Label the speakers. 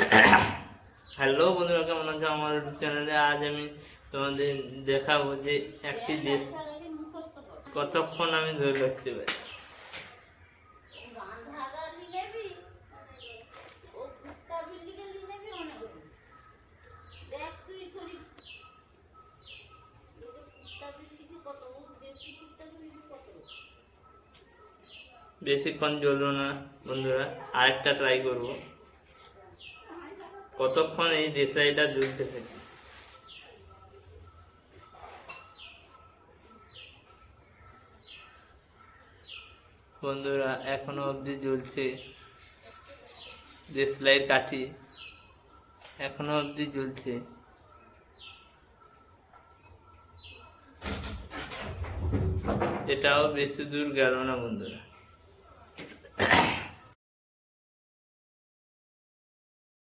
Speaker 1: Hello বন্ধুরা, কেমন আছো? আমার চ্যানেলে আজ আমি তোমাদের দেখাবো যে একটি দেশ কতক্ষণ আমি ধরে রাখতে পারি। বেশিক্ষণ জ্বললো না বন্ধুরা, আরেকটা ট্রাই করব কতক্ষণ এই দেশলাইটা জ্বলতে থাকে। বন্ধুরা এখনো অবধি জ্বলছে, দেশলাইয়ের কাঠি এখনো অবধি জ্বলছে। এটাও বেশি দূর গেল না বন্ধুরা।